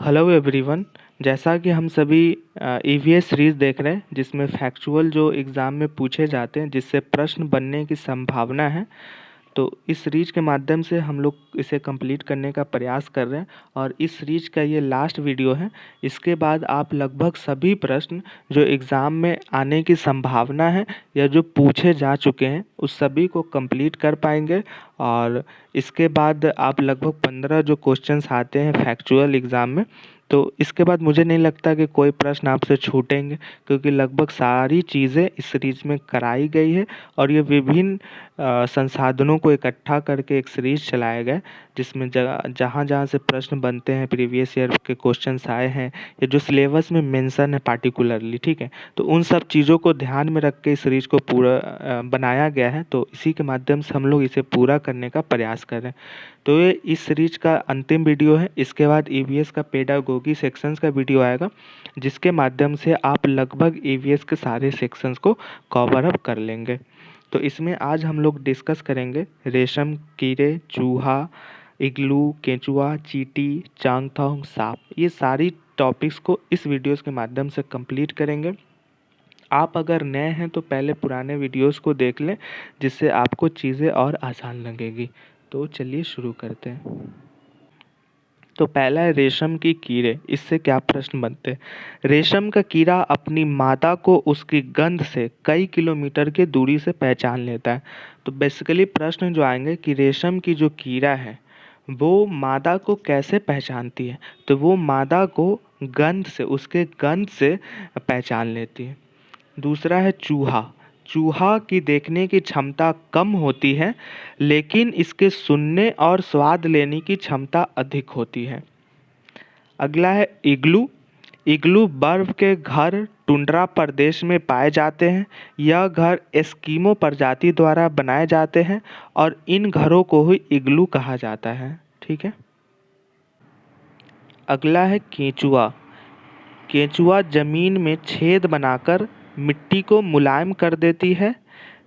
Hello everyone. जैसा कि हम सभी ईवीएस सीरीज़ देख रहे हैं जिसमें फैक्चुअल जो एग्ज़ाम में पूछे जाते हैं जिससे प्रश्न बनने की संभावना है। तो इस सीरीज़ के माध्यम से हम लोग इसे कंप्लीट करने का प्रयास कर रहे हैं और इस सीरीज़ का ये लास्ट वीडियो है। इसके बाद आप लगभग सभी प्रश्न जो एग्ज़ाम में आने की संभावना है या जो पूछे जा चुके हैं उस सभी को कंप्लीट कर पाएंगे। और इसके बाद आप लगभग 15 जो क्वेश्चंस आते हैं फैक्चुअल एग्ज़ाम में, तो इसके बाद मुझे नहीं लगता कि कोई प्रश्न आपसे छूटेंगे, क्योंकि लगभग सारी चीज़ें इस सीरीज़ में कराई गई है और ये विभिन्न संसाधनों को इकट्ठा करके एक सीरीज़ चलाया गया है, जिसमें जहाँ-जहाँ से प्रश्न बनते हैं, प्रीवियस ईयर के क्वेश्चंस आए हैं या जो सिलेबस में मेंशन है पार्टिकुलरली, ठीक है? तो उन सब चीज़ों को ध्यान में रख के इस सीरीज़ को पूरा बनाया गया है। तो इसी के माध्यम से हम लोग इसे पूरा करने का प्रयास कर रहे हैं। तो ये इस सीरीज़ का अंतिम वीडियो है। इसके बाद ईवीएस का पेडागोगी सेक्शंस का वीडियो आएगा, जिसके माध्यम से आप लगभग ईवीएस के सारे सेक्शंस को कवर अप कर लेंगे। तो इसमें आज हम लोग डिस्कस करेंगे रेशम कीड़े, चूहा, इग्लू, केंचुआ, चींटी, चांगथांग, सांप। ये सारी टॉपिक्स को इस वीडियोस के माध्यम से कंप्लीट करेंगे। आप अगर नए हैं तो पहले पुराने वीडियोस को देख लें, जिससे आपको चीज़ें और आसान लगेगी। तो चलिए शुरू करते हैं। तो पहला है रेशम की कीड़े। इससे क्या प्रश्न बनते हैं? रेशम का कीड़ा अपनी मादा को उसकी गंध से कई किलोमीटर की दूरी से पहचान लेता है। तो बेसिकली प्रश्न जो आएंगे कि रेशम की जो कीड़ा है वो मादा को कैसे पहचानती है? तो वो मादा को गंध से, उसके गंध से पहचान लेती है। दूसरा है चूहा। चूहा की देखने की क्षमता कम होती है, लेकिन इसके सुनने और स्वाद लेने की क्षमता अधिक होती है। अगला है इग्लू। इग्लू बर्फ के घर टुंड्रा प्रदेश में पाए जाते हैं। यह घर एस्किमो प्रजाति द्वारा बनाए जाते हैं और इन घरों को ही इग्लू कहा जाता है। ठीक है। अगला है केंचुआ। केंचुआ जमीन में छेद बनाकर मिट्टी को मुलायम कर देती है।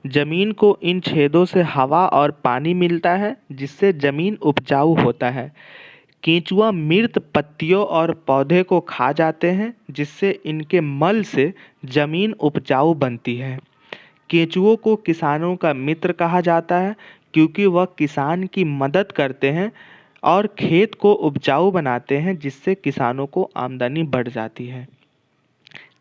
जमीन को इन छेदों से हवा और पानी मिलता है, जिससे जमीन उपजाऊ होता है। केंचुआ मृत पत्तियों और पौधे को खा जाते हैं, जिससे इनके मल से जमीन उपजाऊ बनती है। केंचुओं को किसानों का मित्र कहा जाता है, क्योंकि वह किसान की मदद करते हैं और खेत को उपजाऊ बनाते हैं, जिससे किसानों को आमदनी बढ़ जाती है।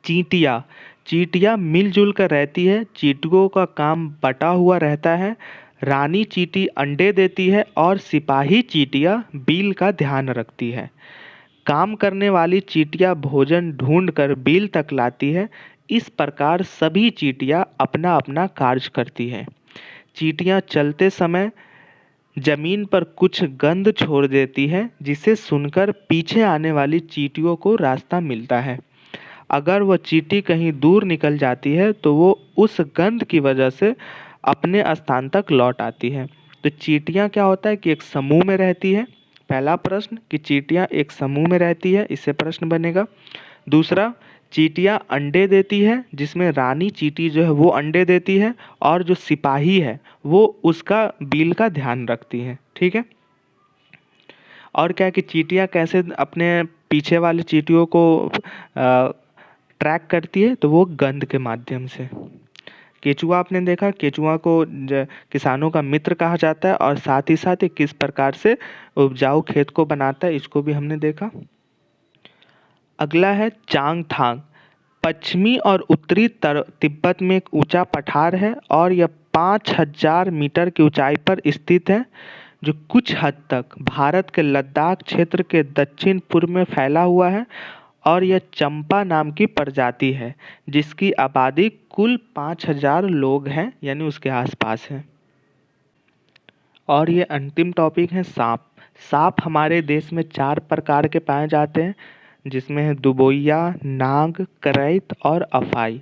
चींटियाँ। चींटियाँ मिलजुल कर रहती है। चींटियों का काम बटा हुआ रहता है। रानी चींटी अंडे देती है और सिपाही चींटियाँ बील का ध्यान रखती है। काम करने वाली चींटियाँ भोजन ढूंढकर बील तक लाती है। इस प्रकार सभी चींटियाँ अपना अपना कार्य करती है। चींटियाँ चलते समय जमीन पर कुछ गंध छोड़ देती है, जिसे सुनकर पीछे आने वाली चींटियों को रास्ता मिलता है। अगर वह चींटी कहीं दूर निकल जाती है तो वो उस गंध की वजह से अपने स्थान तक लौट आती है। तो चींटियाँ क्या होता है कि एक समूह में रहती है। पहला प्रश्न कि चींटियाँ एक समूह में रहती है, इससे प्रश्न बनेगा। दूसरा, चींटियाँ अंडे देती है, जिसमें रानी चींटी जो है वो अंडे देती है और जो सिपाही है वो उसका बील का ध्यान रखती है। ठीक है। और क्या है कि चींटियाँ कैसे अपने पीछे वाले चींटियों को ट्रैक करती है? तो वो गंध के माध्यम से। केंचुआ आपने देखा, केंचुआ को किसानों का मित्र कहा जाता है और साथ ही साथ ये किस प्रकार से उपजाऊ खेत को बनाता है, इसको भी हमने देखा। अगला है चांगथांग। पश्चिमी और उत्तरी तिब्बत में एक ऊंचा पठार है और यह 5000 मीटर की ऊंचाई पर स्थित है, जो कुछ हद तक भारत के लद्दाख क्षेत्र के दक्षिण पूर्व में फैला हुआ है। और यह चंपा नाम की प्रजाति है, जिसकी आबादी कुल 5000 लोग हैं, यानी उसके आसपास है। और ये अंतिम टॉपिक है सांप। सांप हमारे देश में 4 प्रकार के पाए जाते हैं, जिसमें है दुबोइया, नाग, करैत और अफाई।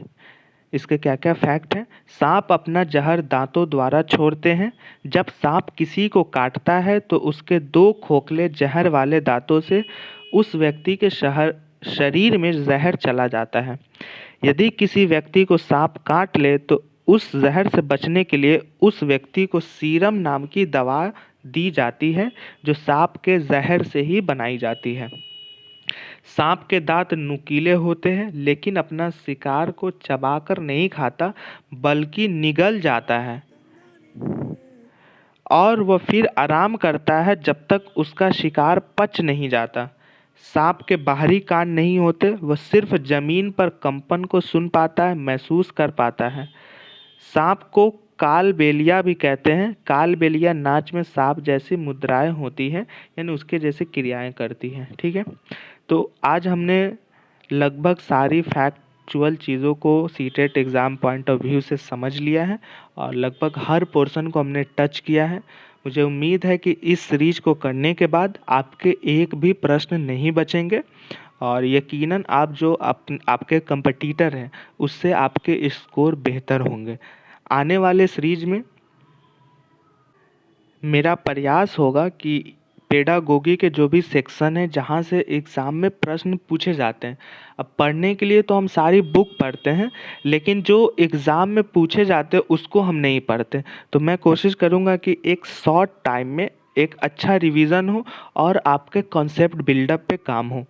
इसके क्या क्या फैक्ट हैं? सांप अपना जहर दांतों द्वारा छोड़ते हैं। जब सांप किसी को काटता है तो उसके 2 खोखले जहर वाले दांतों से उस व्यक्ति के शरीर में जहर चला जाता है। यदि किसी व्यक्ति को सांप काट ले तो उस जहर से बचने के लिए उस व्यक्ति को सीरम नाम की दवा दी जाती है, जो सांप के जहर से ही बनाई जाती है। सांप के दांत नुकीले होते हैं लेकिन अपना शिकार को चबाकर नहीं खाता बल्कि निगल जाता है और वह फिर आराम करता है जब तक उसका शिकार पच नहीं जाता। सांप के बाहरी कान नहीं होते, वह सिर्फ जमीन पर कंपन को सुन पाता है, महसूस कर पाता है। सांप को कालबेलिया भी कहते हैं। कालबेलिया नाच में सांप जैसी मुद्राएं होती हैं, यानी उसके जैसी क्रियाएं करती हैं। ठीक है, तो आज हमने लगभग सारी फैक्चुअल चीज़ों को CTET exam point of view से समझ लिया है और लगभग हर पोर्शन को हमने टच किया है। मुझे उम्मीद है कि इस सीरीज को करने के बाद आपके एक भी प्रश्न नहीं बचेंगे और यकीनन आप जो आपके कंपटीटर हैं उससे आपके स्कोर बेहतर होंगे। आने वाले सीरीज में मेरा प्रयास होगा कि पेडागोगी के जो भी सेक्शन है जहाँ से एग्ज़ाम में प्रश्न पूछे जाते हैं, अब पढ़ने के लिए तो हम सारी बुक पढ़ते हैं लेकिन जो एग्ज़ाम में पूछे जाते हैं उसको हम नहीं पढ़ते। तो मैं कोशिश करूँगा कि एक शॉर्ट टाइम में एक अच्छा रिवीजन हो और आपके कॉन्सेप्ट बिल्डअप पे काम हो।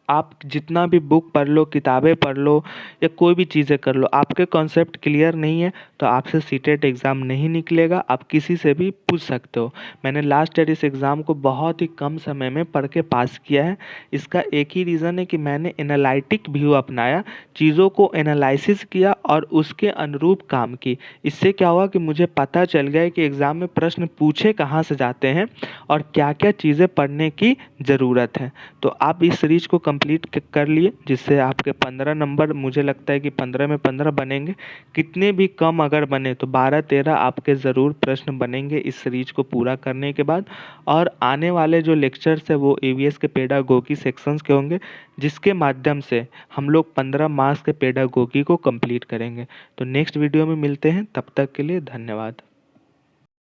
आप जितना भी बुक पढ़ लो, किताबें पढ़ लो या कोई भी चीज़ें कर लो, आपके कॉन्सेप्ट क्लियर नहीं है तो आपसे सीटेट एग्ज़ाम नहीं निकलेगा। आप किसी से भी पूछ सकते हो। मैंने लास्ट ईयर इस एग्ज़ाम को बहुत ही कम समय में पढ़ के पास किया है। इसका एक ही रीज़न है कि मैंने एनालिटिक व्यू अपनाया, चीज़ों को एनालिसिस किया और उसके अनुरूप काम की। इससे क्या हुआ कि मुझे पता चल गया कि एग्ज़ाम में प्रश्न पूछे कहाँ से जाते हैं और क्या क्या चीज़ें पढ़ने की ज़रूरत है। तो आप इस सीरीज को कंप्लीट कर लिए, जिससे आपके 15 नंबर, मुझे लगता है कि 15 में 15 बनेंगे। कितने भी कम अगर बने तो 12-13 आपके ज़रूर प्रश्न बनेंगे इस सीरीज को पूरा करने के बाद। और आने वाले जो लेक्चर्स है वो ईवीएस के पेडागोगी सेक्शंस के होंगे, जिसके माध्यम से हम लोग 15 मार्क्स के पेडागोगी को कंप्लीट करेंगे। तो नेक्स्ट वीडियो में मिलते हैं, तब तक के लिए धन्यवाद।